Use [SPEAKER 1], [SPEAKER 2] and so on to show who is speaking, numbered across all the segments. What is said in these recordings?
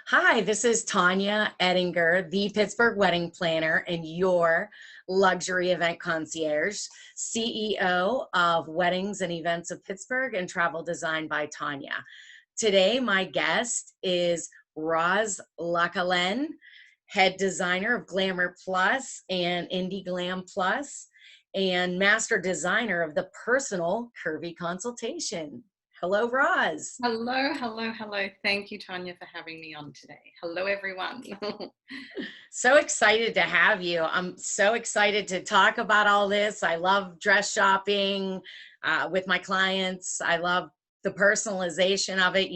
[SPEAKER 1] Hi, this is Tonya Edinger, the Pittsburgh wedding planner and your luxury event concierge, CEO of Weddings and Events of Pittsburgh and Travel Design by Tonya. Today, my guest is Lakelin, head designer of Glamour Plus and Indie Glam Plus, and master designer of the personal curvy consultation. Hello, Roz.
[SPEAKER 2] Hello, hello, hello. Thank you, Tonya, for having me on today. Hello, everyone.
[SPEAKER 1] So excited to have you. I'm so excited to talk about all this. I love dress shopping with my clients. I love the personalization of it.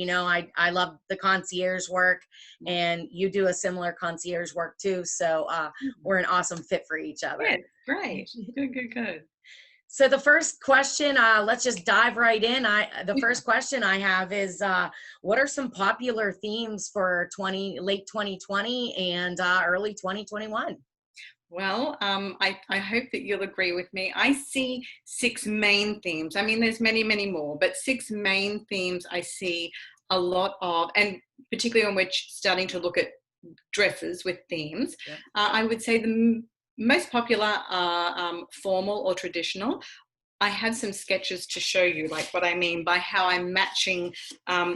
[SPEAKER 1] I love the concierge work, and you do a similar concierge work too. So we're an awesome fit for each other.
[SPEAKER 2] Yes, great. Good, good, good.
[SPEAKER 1] So the first question, let's just dive right in. The first question I have is, what are some popular themes for late 2020 and early 2021?
[SPEAKER 2] Well, I hope that you'll agree with me. I see six main themes. I mean, there's many, many more, but six main themes I see a lot of, and particularly when we're starting to look at dresses with themes.
[SPEAKER 1] Yeah.
[SPEAKER 2] I would say the most popular are formal or traditional. I have some sketches to show you, like what I mean by how I'm matching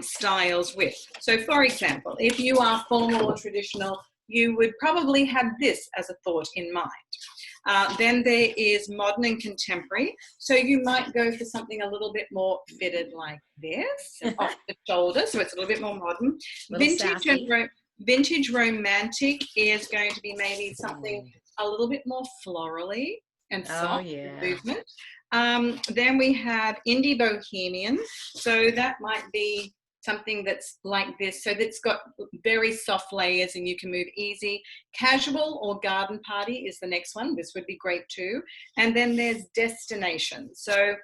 [SPEAKER 2] styles with. So for example, if you are formal or traditional, you would probably have this as a thought in mind. Then there is modern and contemporary. So you might go for something a little bit more fitted like this, off the shoulder, so it's a little bit more modern. Vintage romantic is going to be maybe something a little bit more florally and soft movement. Then we have indie bohemian. So that might be something that's like this. So that's got very soft layers and you can move easy. Casual or garden party is the next one. This would be great too. And then there's destination. So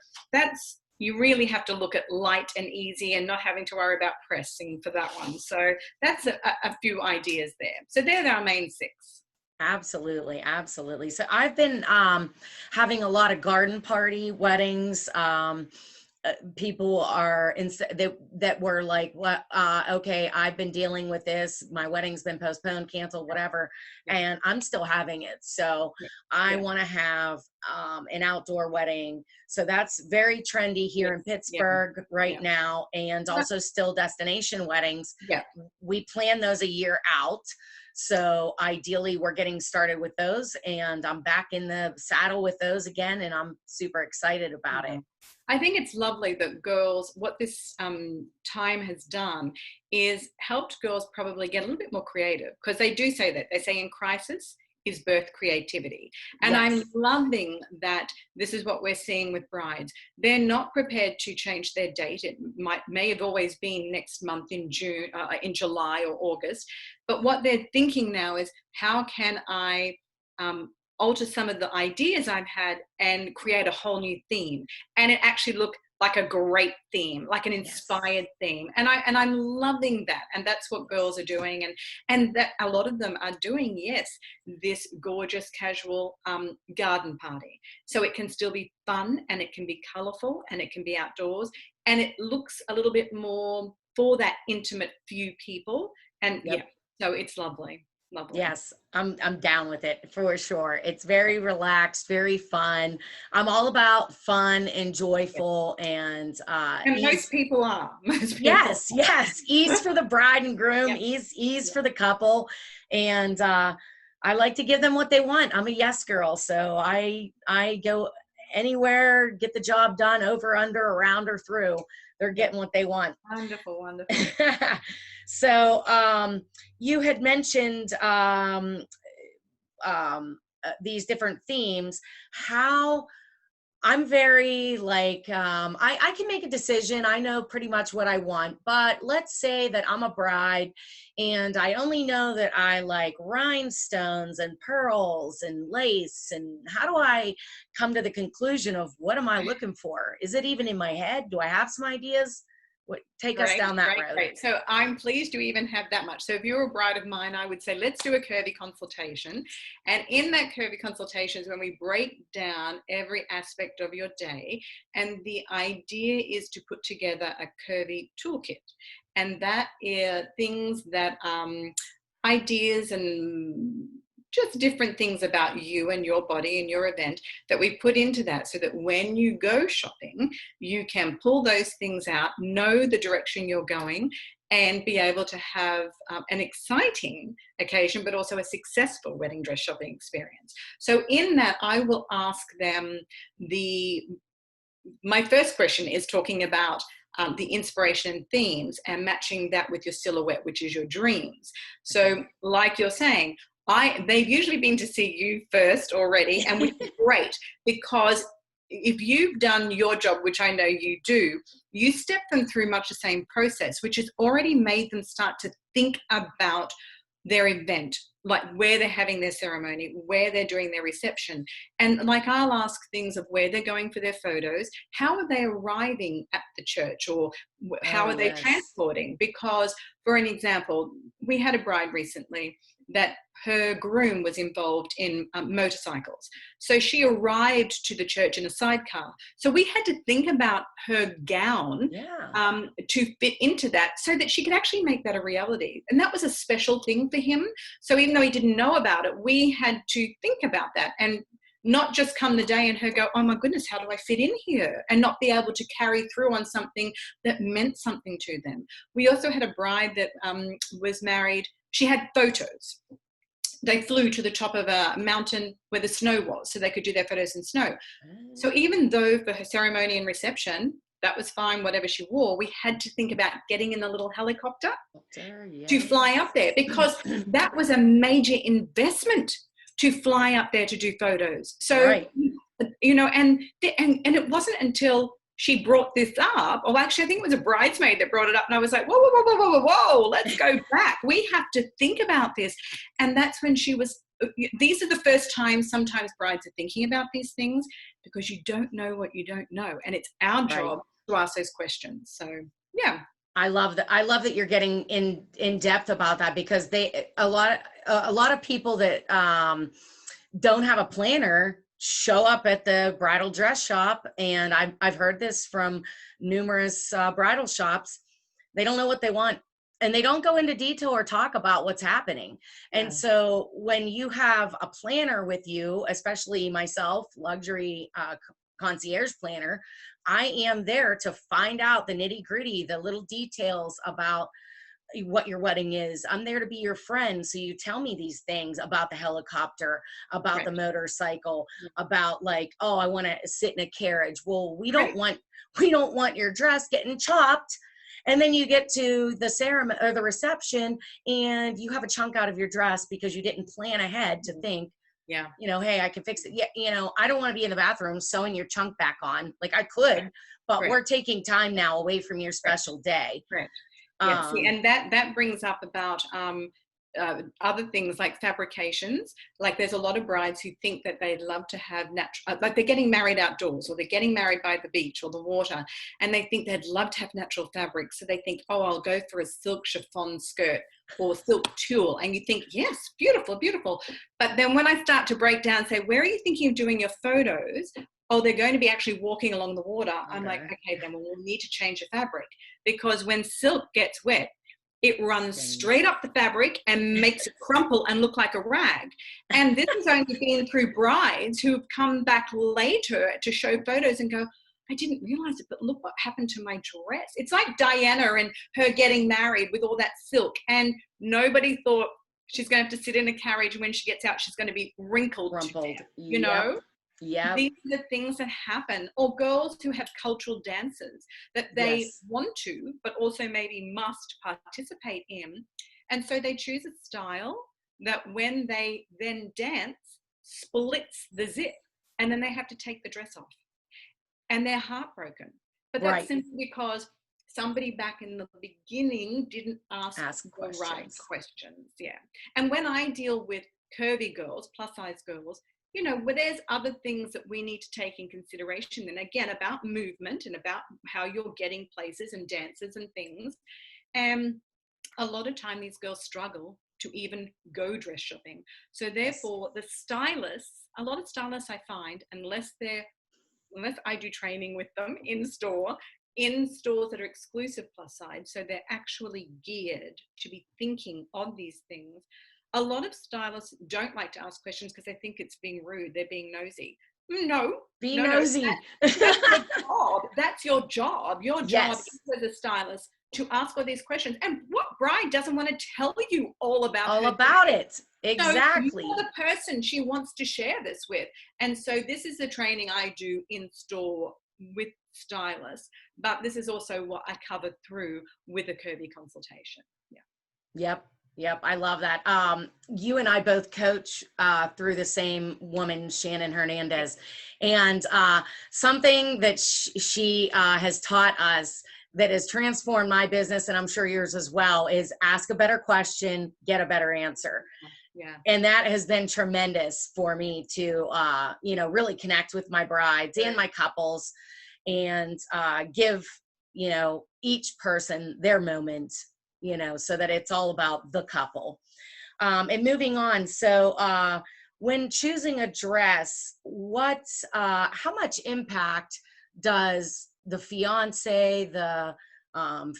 [SPEAKER 2] you really have to look at light and easy and not having to worry about pressing for that one. So that's a few ideas there. So they're our main six.
[SPEAKER 1] Absolutely, absolutely. So I've been having a lot of garden party weddings. People are that were like, what? Okay, I've been dealing with this. My wedding's been postponed, canceled, whatever, and I'm still having it. So I want to have an outdoor wedding. So that's very trendy here in Pittsburgh right now, and also still destination weddings.
[SPEAKER 2] Yeah,
[SPEAKER 1] we plan those a year out. So ideally we're getting started with those, and I'm back in the saddle with those again, and I'm super excited about it.
[SPEAKER 2] I think it's lovely that girls, what this time has done is helped girls probably get a little bit more creative, because they do say that. They say in crisis is birth creativity. And I'm loving that this is what we're seeing with brides. They're not prepared to change their date. It may have always been next month in July or August. But what they're thinking now is, how can I alter some of the ideas I've had and create a whole new theme, and it actually look like a great theme, like an inspired theme. And I'm loving that. And that's what girls are doing. And that a lot of them are doing, this gorgeous casual garden party. So it can still be fun, and it can be colorful, and it can be outdoors, and it looks a little bit more for that intimate few people. And so it's lovely. Lovely.
[SPEAKER 1] Yes, I'm down with it for sure. It's very relaxed, very fun. I'm all about fun and joyful, and
[SPEAKER 2] most people are.
[SPEAKER 1] Yes, ease for the bride and groom, ease for the couple, and I like to give them what they want. I'm a yes girl, so I go anywhere, get the job done, over, under, around, or through. They're getting what they want.
[SPEAKER 2] Wonderful, wonderful.
[SPEAKER 1] So you had mentioned these different themes. How I'm very like, I can make a decision. I know pretty much what I want, but let's say that I'm a bride and I only know that I like rhinestones and pearls and lace. And how do I come to the conclusion of what am I looking for? Is it even in my head? Do I have some ideas? Take us down that road.
[SPEAKER 2] Great. So I'm pleased you even have that much. So if you're a bride of mine, I would say, let's do a curvy consultation. And in that curvy consultation is when we break down every aspect of your day. And the idea is to put together a curvy toolkit. And that is things that, ideas and just different things about you and your body and your event that we put into that, so that when you go shopping, you can pull those things out, know the direction you're going, and be able to have an exciting occasion, but also a successful wedding dress shopping experience. So in that, I will ask them my first question is talking about the inspiration and themes and matching that with your silhouette, which is your dreams. So like you're saying, they've usually been to see you first already, and which is great, because if you've done your job, which I know you do, you step them through much the same process, which has already made them start to think about their event, like where they're having their ceremony, where they're doing their reception. And like, I'll ask things of where they're going for their photos, how are they arriving at the church, or how are they transporting? Because for an example, we had a bride recently that her groom was involved in motorcycles. So she arrived to the church in a sidecar. So we had to think about her gown to fit into that, so that she could actually make that a reality. And that was a special thing for him. So even though he didn't know about it, we had to think about that, and not just come the day and her go, oh my goodness, how do I fit in here? And not be able to carry through on something that meant something to them. We also had a bride that was married. She had photos. They flew to the top of a mountain where the snow was, so they could do their photos in snow. So even though for her ceremony and reception, that was fine, whatever she wore, we had to think about getting in a little helicopter to fly up there, because that was a major investment to fly up there to do photos. So, you know, and it wasn't until she brought this up, or actually I think it was a bridesmaid that brought it up, and I was like, whoa, let's go back. We have to think about this. And that's when these are the first times sometimes brides are thinking about these things, because you don't know what you don't know. And it's our job to ask those questions. So, yeah.
[SPEAKER 1] I love that you're getting in depth about that, because a lot of people that don't have a planner show up at the bridal dress shop, and I've heard this from numerous bridal shops. They don't know what they want, and they don't go into detail or talk about what's happening. And so when you have a planner with you, especially myself, luxury concierge planner, I am there to find out the nitty gritty, the little details about what your wedding is. I'm there to be your friend. So you tell me these things about the helicopter, about the motorcycle, about like, oh, I want to sit in a carriage. Well, we don't want your dress getting chopped. And then you get to the ceremony or the reception, and you have a chunk out of your dress because you didn't plan ahead to think, you know, hey, I can fix it. Yeah, you know, I don't want to be in the bathroom sewing your chunk back on. Like I could, but we're taking time now away from your special day.
[SPEAKER 2] Yeah, see, and that brings up about other things like fabrications. Like there's a lot of brides who think that they'd love to have natural, like they're getting married outdoors, or they're getting married by the beach or the water, and they think they'd love to have natural fabric. So they think, oh, I'll go for a silk chiffon skirt or silk tulle. And you think, yes, beautiful, beautiful. But then when I start to break down, say, where are you thinking of doing your photos? Oh, they're going to be actually walking along the water. I'm like, okay, then we'll need to change the fabric, because when silk gets wet, it runs straight up the fabric and makes it crumple and look like a rag. And this has only been through brides who have come back later to show photos and go, I didn't realize it, but look what happened to my dress. It's like Diana and her getting married with all that silk, and nobody thought she's going to have to sit in a carriage. When she gets out, she's going to be wrinkled to death, you know? Yeah, these are the things that happen. Or girls who have cultural dances that they want to, but also maybe must participate in. And so they choose a style that when they then dance, splits the zip, and then they have to take the dress off. And they're heartbroken. But that's simply because somebody back in the beginning didn't ask the right questions. Yeah. And when I deal with curvy girls, plus size girls, where there's other things that we need to take in consideration. And again, about movement and about how you're getting places and dances and things. And a lot of time these girls struggle to even go dress shopping. So therefore, the stylists, a lot of stylists I find, unless I do training with them in stores that are exclusive plus size, so they're actually geared to be thinking of these things. A lot of stylists don't like to ask questions because they think it's being rude, they're being nosy. No.
[SPEAKER 1] Nosy.
[SPEAKER 2] That's your job. That's your job. Your job is as a stylist to ask all these questions. And what bride doesn't want to tell you all about
[SPEAKER 1] it? Exactly.
[SPEAKER 2] So you're the person she wants to share this with. And so this is the training I do in store with stylists, but this is also what I cover through with a curvy consultation.
[SPEAKER 1] Yep. I love that. You and I both coach through the same woman, Shannon Hernandez. And something that she has taught us that has transformed my business, and I'm sure yours as well, is ask a better question, get a better answer.
[SPEAKER 2] Yeah.
[SPEAKER 1] And that has been tremendous for me to, really connect with my brides and my couples and give, each person their moment, so that it's all about the couple. And moving on. So when choosing a dress, how much impact does the fiance, the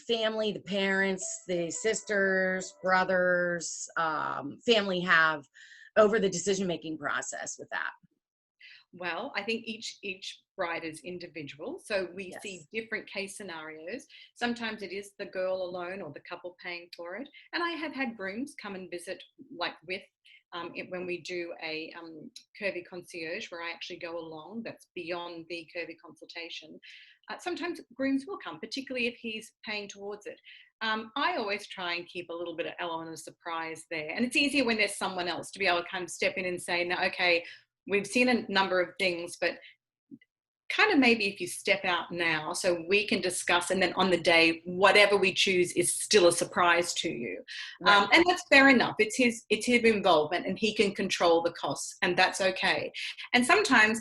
[SPEAKER 1] family, the parents, the sisters, brothers, family have over the decision-making process with that?
[SPEAKER 2] Well, I think each bride is individual. So we see different case scenarios. Sometimes it is the girl alone or the couple paying for it. And I have had grooms come and visit, like with when we do a curvy concierge, where I actually go along, that's beyond the curvy consultation. Sometimes grooms will come, particularly if he's paying towards it. I always try and keep a little bit of element of surprise there. And it's easier when there's someone else to be able to kind of step in and say, no, okay, we've seen a number of things, but kind of maybe if you step out now so we can discuss, and then on the day, whatever we choose is still a surprise to you.
[SPEAKER 1] Right.
[SPEAKER 2] And that's fair enough. It's his involvement, and he can control the costs, and that's okay. And sometimes,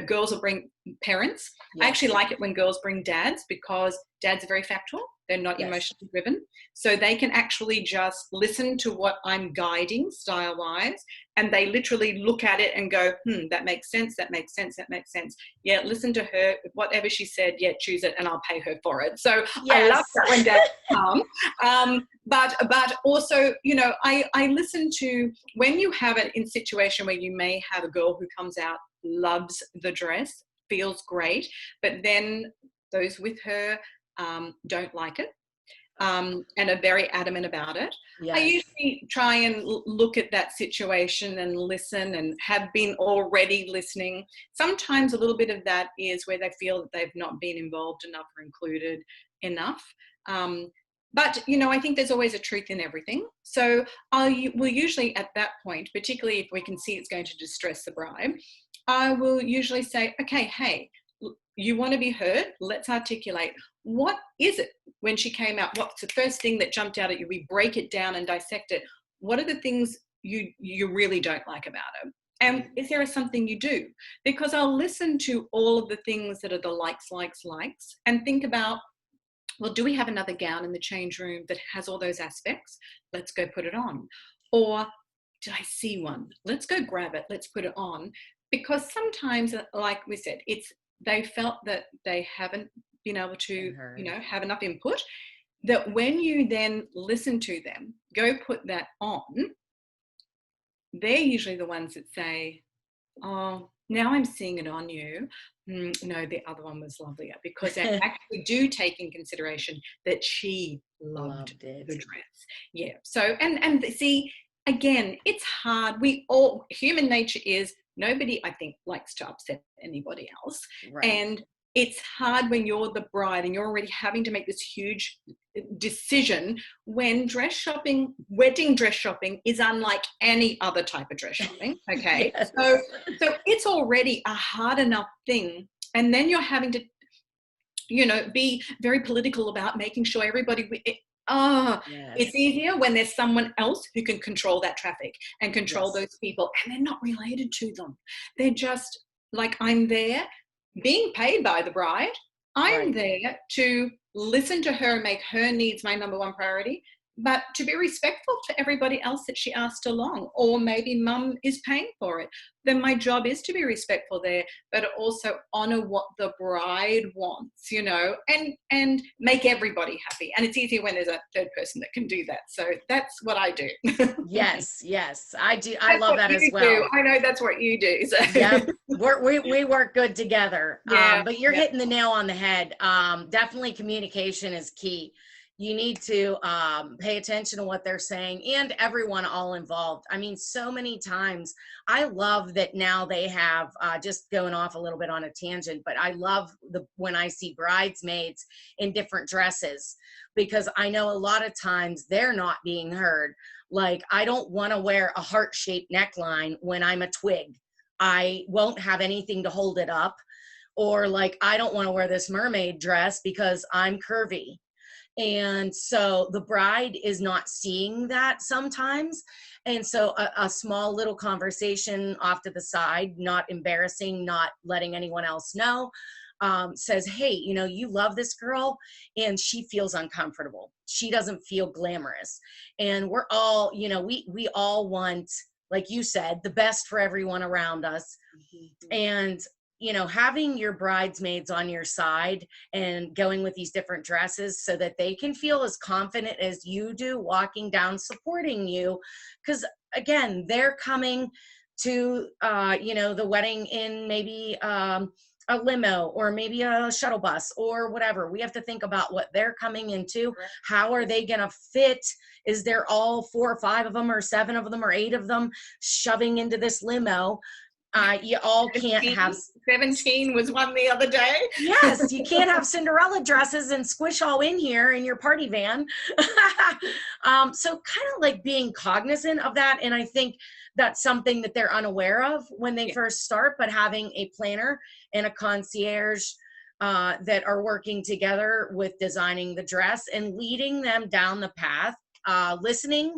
[SPEAKER 2] girls will bring parents. I actually like it when girls bring dads, because dads are very factual. They're not emotionally driven. So they can actually just listen to what I'm guiding style-wise, and they literally look at it and go, that makes sense, that makes sense, that makes sense. Yeah, listen to her, whatever she said, choose it, and I'll pay her for it. So I love that when dads come. But also, I listen to, when you have it in situation where you may have a girl who comes out, loves the dress, feels great, but then those with her don't like it and are very adamant about it. I usually try and look at that situation and listen, and have been already listening. Sometimes a little bit of that is where they feel that they've not been involved enough or included enough. But, I think there's always a truth in everything. So we'll usually at that point, particularly if we can see it's going to distress the bride, I will usually say, okay, hey, you want to be heard? Let's articulate. What is it when she came out? What's the first thing that jumped out at you? We break it down and dissect it. What are the things you really don't like about her? And is there something you do? Because I'll listen to all of the things that are the likes, and think about, well, do we have another gown in the change room that has all those aspects? Let's go put it on. Or did I see one? Let's go grab it. Let's put it on. Because sometimes, like we said, they felt that they haven't been able to, have enough input, that when you then listen to them, go put that on, they're usually the ones that say, oh, now I'm seeing it on you. No, the other one was lovelier, because they actually do take in consideration that she loved the dress. Yeah. So, and see, again, it's hard. Human nature is, nobody, I think, likes to upset anybody else.
[SPEAKER 1] Right.
[SPEAKER 2] And it's hard when you're the bride and you're already having to make this huge decision, when wedding dress shopping is unlike any other type of dress shopping. Okay. So it's already a hard enough thing. And then you're having to, be very political about making sure everybody, Oh, it's
[SPEAKER 1] Yes.
[SPEAKER 2] easier when there's someone else who can control that traffic and control
[SPEAKER 1] Yes.
[SPEAKER 2] those people, and they're not related to them. They're just like, I'm there being paid by the bride. I'm
[SPEAKER 1] Right.
[SPEAKER 2] there to listen to her and make her needs my number one priority, but to be respectful to everybody else that she asked along, or maybe mum is paying for it. Then my job is to be respectful there, but also honor what the bride wants, and make everybody happy. And it's easier when there's a third person that can do that. So that's what I do.
[SPEAKER 1] Yes. Yes. I do. I
[SPEAKER 2] That's
[SPEAKER 1] love
[SPEAKER 2] what
[SPEAKER 1] that as
[SPEAKER 2] you do.
[SPEAKER 1] well.
[SPEAKER 2] I know that's what you do. So
[SPEAKER 1] Yep. We work good together.
[SPEAKER 2] yeah,
[SPEAKER 1] But you're
[SPEAKER 2] yeah,
[SPEAKER 1] hitting the nail on the head. Definitely communication is key. You need to pay attention to what they're saying, and everyone all involved. I mean, so many times I love that now they have, just going off a little bit on a tangent, but I love when I see bridesmaids in different dresses, because I know a lot of times they're not being heard. Like, I don't want to wear a heart-shaped neckline when I'm a twig. I won't have anything to hold it up. Or like, I don't want to wear this mermaid dress because I'm curvy. And so the bride is not seeing that sometimes. And so a small little conversation off to the side, not embarrassing, not letting anyone else know, says, hey, you love this girl and she feels uncomfortable. She doesn't feel glamorous. And we're all, we all want, like you said, the best for everyone around us. And having your bridesmaids on your side and going with these different dresses so that they can feel as confident as you do walking down supporting you, because again, they're coming to the wedding in maybe a limo or maybe a shuttle bus or whatever. We have to think about what they're coming into. How are they going to fit? Is there all 4 or 5 of them or 7 of them or 8 of them shoving into this limo? You all can't
[SPEAKER 2] 17,
[SPEAKER 1] have
[SPEAKER 2] 17 was one the other day.
[SPEAKER 1] Yes, you can't have Cinderella dresses and squish all in here in your party van. So kind of like being cognizant of that. And I think that's something that they're unaware of when they
[SPEAKER 2] Yeah.
[SPEAKER 1] first start, but having a planner and a concierge that are working together with designing the dress and leading them down the path, listening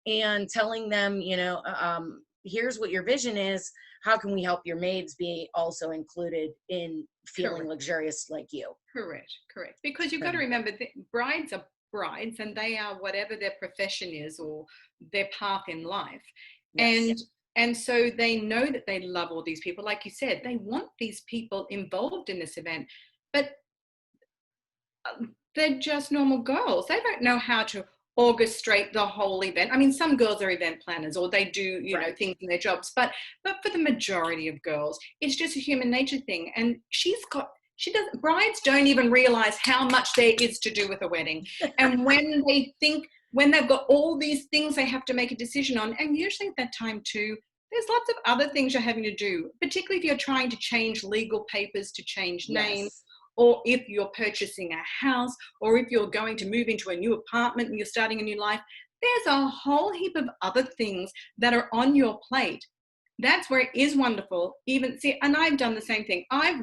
[SPEAKER 1] and telling them, here's what your vision is. How can we help your maids be also included in feeling
[SPEAKER 2] Correct.
[SPEAKER 1] luxurious like you?
[SPEAKER 2] Correct. Because you've got to remember that brides are brides, and they are whatever their profession is or their path in life.
[SPEAKER 1] Yes.
[SPEAKER 2] And so they know that they love all these people. Like you said, they want these people involved in this event, but they're just normal girls. They don't know how to orchestrate the whole event. I mean, some girls are event planners or they do,
[SPEAKER 1] Right.
[SPEAKER 2] things in their jobs, but for the majority of girls, it's just a human nature thing. And brides don't even realize how much there is to do with a wedding. And when they've got all these things they have to make a decision on, and usually at that time too, there's lots of other things you're having to do, particularly if you're trying to change legal papers, to change names,
[SPEAKER 1] Yes.
[SPEAKER 2] or if you're purchasing a house, or if you're going to move into a new apartment and you're starting a new life. There's a whole heap of other things that are on your plate. That's where it is wonderful. And I've done the same thing. I've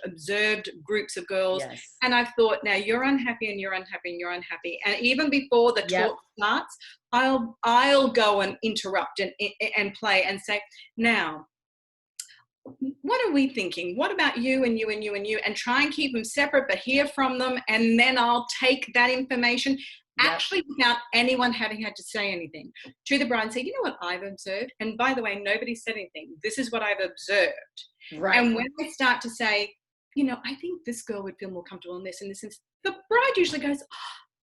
[SPEAKER 2] observed groups of girls,
[SPEAKER 1] Yes.
[SPEAKER 2] and I've thought, now you're unhappy and you're unhappy and you're unhappy. And even before the
[SPEAKER 1] Yep.
[SPEAKER 2] talk starts, I'll go and interrupt and play and say, now, what are we thinking? What about you and you and you and you? And try and keep them separate, but hear from them. And then I'll take that information,
[SPEAKER 1] Yep.
[SPEAKER 2] actually without anyone having had to say anything, to the bride and say, you know what I've observed? And by the way, nobody said anything. This is what I've observed.
[SPEAKER 1] Right.
[SPEAKER 2] And when they start to say, I think this girl would feel more comfortable in this and this, the bride usually goes,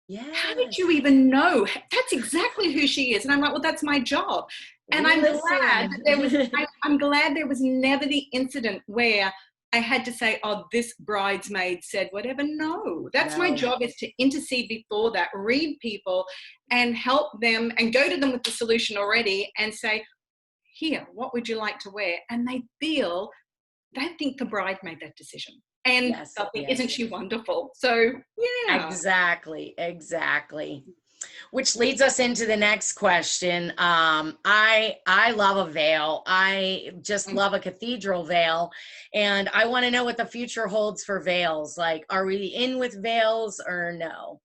[SPEAKER 1] Yes.
[SPEAKER 2] how did you even know? That's exactly who she is. And I'm like, well, that's my job. And I'm glad there was never the incident where I had to say, oh, this bridesmaid said whatever. No, that's my job, is to intercede before that, read people and help them and go to them with the solution already and say, here, what would you like to wear? And they think the bride made that decision. And
[SPEAKER 1] Yes.
[SPEAKER 2] they'll think,
[SPEAKER 1] Yes.
[SPEAKER 2] isn't she wonderful? So, yeah.
[SPEAKER 1] Exactly. Which leads us into the next question. I love a veil. I just love a cathedral veil. And I want to know what the future holds for veils. Like, are we in with veils or no?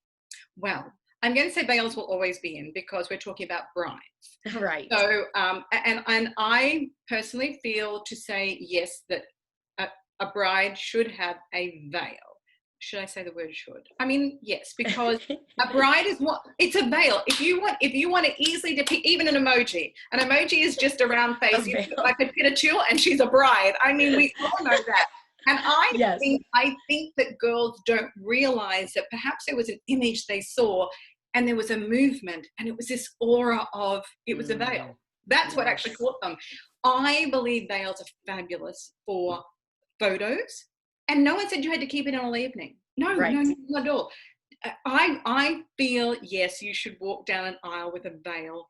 [SPEAKER 2] Well, I'm going to say veils will always be in because we're talking about brides.
[SPEAKER 1] Right.
[SPEAKER 2] So, and I personally feel to say yes, that a bride should have a veil. Should I say the word should? I mean, yes, because a bride is what, it's a veil. If you want to easily depict even an emoji is just a round face. You look like a pitature and she's a bride. I mean, we all know that. And I think that girls don't realize that perhaps there was an image they saw and there was a movement and it was this aura of, it was a veil. That's what actually caught them. I believe veils are fabulous for photos. And no one said you had to keep it in all evening. No, not at all. I feel, yes, you should walk down an aisle with a veil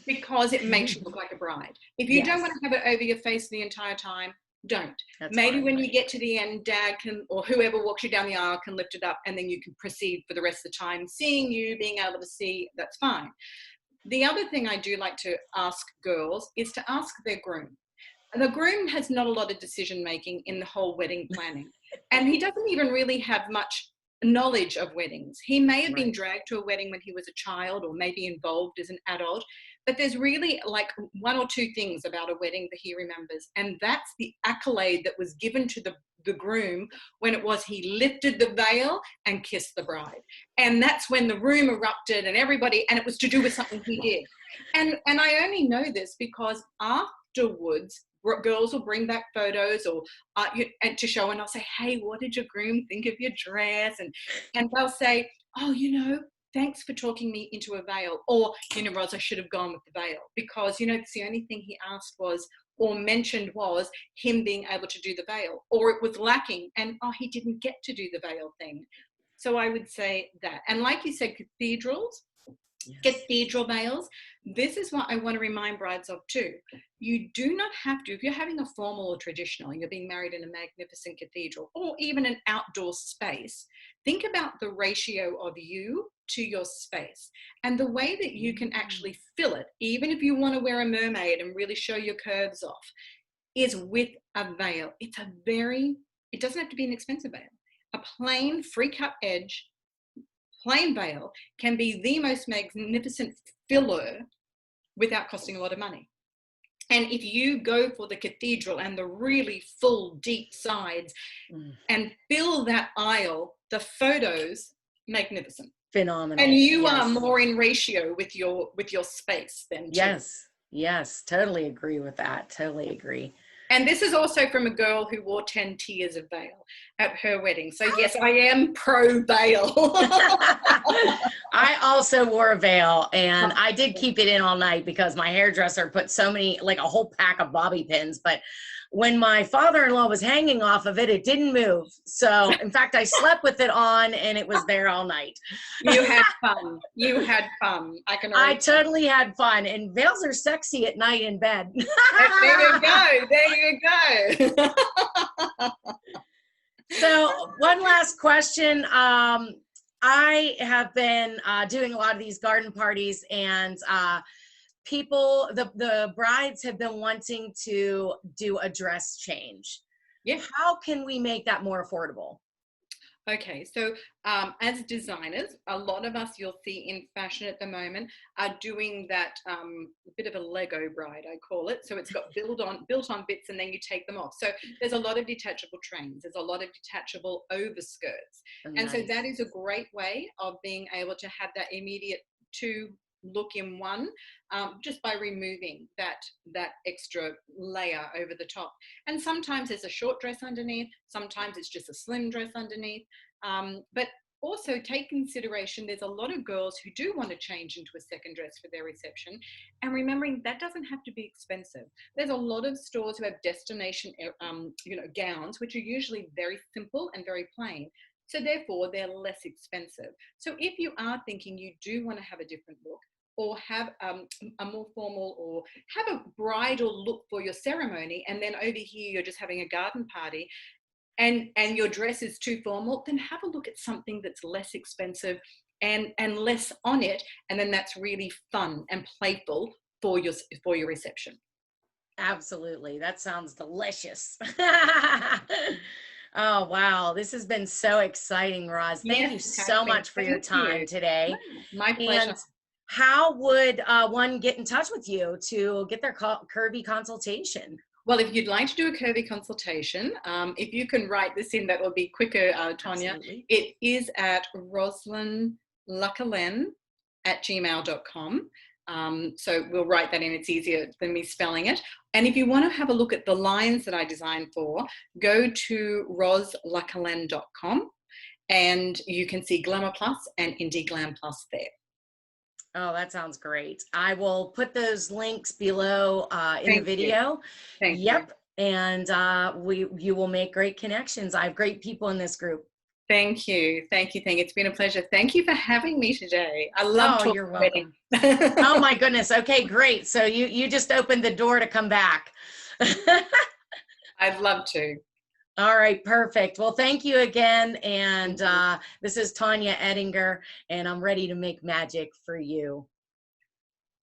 [SPEAKER 2] because it makes you look like a bride. If you don't want to have it over your face the entire time, don't. Maybe when you get to the end, dad can, or whoever walks you down the aisle can lift it up and then you can proceed for the rest of the time. Seeing you, being able to see, that's fine. The other thing I do like to ask girls is to ask their groom. The groom has not a lot of decision making in the whole wedding planning. And he doesn't even really have much knowledge of weddings. He may have been dragged to a wedding when he was a child or maybe involved as an adult, but there's really like one or two things about a wedding that he remembers. And that's the accolade that was given to the groom when it was he lifted the veil and kissed the bride. And that's when the room erupted and everybody, and it was to do with something he did. And I only know this because afterwards, girls will bring back photos or and to show, and I'll say, hey, what did your groom think of your dress? And they'll say, oh, thanks for talking me into a veil. Or, Ros, I should have gone with the veil because, it's the only thing he asked was, or mentioned was him being able to do the veil, or it was lacking and, he didn't get to do the veil thing. So I would say that. And like you said, cathedral veils, this is what I want to remind brides of too. You do not have to, if you're having a formal or traditional and you're being married in a magnificent cathedral or even an outdoor space, think about the ratio of you to your space and the way that you can actually fill it, even if you want to wear a mermaid and really show your curves off, is with a veil. It doesn't have to be an expensive veil. A plain free cut edge plain veil can be the most magnificent filler without costing a lot of money. And if you go for the cathedral and the really full deep sides and fill that aisle, the photos, magnificent.
[SPEAKER 1] Phenomenal.
[SPEAKER 2] And you are more in ratio with your space than
[SPEAKER 1] Yes, totally agree with that. Totally agree.
[SPEAKER 2] And this is also from a girl who wore 10 tiers of veil at her wedding. So yes, I am pro veil.
[SPEAKER 1] I also wore a veil and I did keep it in all night because my hairdresser put so many, like a whole pack of bobby pins. But when my father-in-law was hanging off of it, it didn't move. So in fact, I slept with it on and it was there all night.
[SPEAKER 2] You had fun. You had fun.
[SPEAKER 1] I totally had fun. And veils are sexy at night in bed.
[SPEAKER 2] There you go. There you go.
[SPEAKER 1] So one last question. I have been doing a lot of these garden parties and people, the brides have been wanting to do a dress change.
[SPEAKER 2] Yeah.
[SPEAKER 1] How can we make that more affordable?
[SPEAKER 2] Okay, so as designers, a lot of us you'll see in fashion at the moment are doing that bit of a Lego bride, I call it. So it's got built on bits and then you take them off. So there's a lot of detachable trains. There's a lot of detachable overskirts. And so that is a great way of being able to have that immediate two look in one, just by removing that extra layer over the top. And sometimes there's a short dress underneath, sometimes it's just a slim dress underneath, but also take consideration there's a lot of girls who do want to change into a second dress for their reception, and remembering that doesn't have to be expensive. There's a lot of stores who have destination gowns which are usually very simple and very plain, so therefore they're less expensive. So if you are thinking you do want to have a different look or have a more formal or have a bridal look for your ceremony, and then over here you're just having a garden party and your dress is too formal, then have a look at something that's less expensive and less on it, and then that's really fun and playful for your reception.
[SPEAKER 1] Absolutely. That sounds delicious. Oh, wow. This has been so exciting, Roz. Thank
[SPEAKER 2] Yes,
[SPEAKER 1] you
[SPEAKER 2] it has
[SPEAKER 1] so
[SPEAKER 2] been.
[SPEAKER 1] much for your
[SPEAKER 2] Thank
[SPEAKER 1] time
[SPEAKER 2] you.
[SPEAKER 1] today.
[SPEAKER 2] My pleasure.
[SPEAKER 1] And how would one get in touch with you to get their curvy consultation?
[SPEAKER 2] Well, if you'd like to do a curvy consultation, if you can write this in, that will be quicker, Tonya.
[SPEAKER 1] Absolutely.
[SPEAKER 2] It is at roslynlakelin@gmail.com. So we'll write that in. It's easier than me spelling it. And if you want to have a look at the lines that I designed for, go to roslakelin.com and you can see Glamour Plus and Indie Glam Plus there.
[SPEAKER 1] Oh, that sounds great. I will put those links below in the
[SPEAKER 2] Thank you.
[SPEAKER 1] video.
[SPEAKER 2] Thank you.
[SPEAKER 1] Yep. And you will make great connections. I have great people in this group.
[SPEAKER 2] Thank you. Thank you. It's been a pleasure. Thank you for having me today. I love
[SPEAKER 1] Oh,
[SPEAKER 2] talking
[SPEAKER 1] you're
[SPEAKER 2] about
[SPEAKER 1] welcome.
[SPEAKER 2] weddings.
[SPEAKER 1] Oh my goodness. Okay, great. So you just opened the door to come back.
[SPEAKER 2] I'd love to.
[SPEAKER 1] All right, perfect. Well, thank you again. And this is Tonya Edinger, and I'm ready to make magic for you.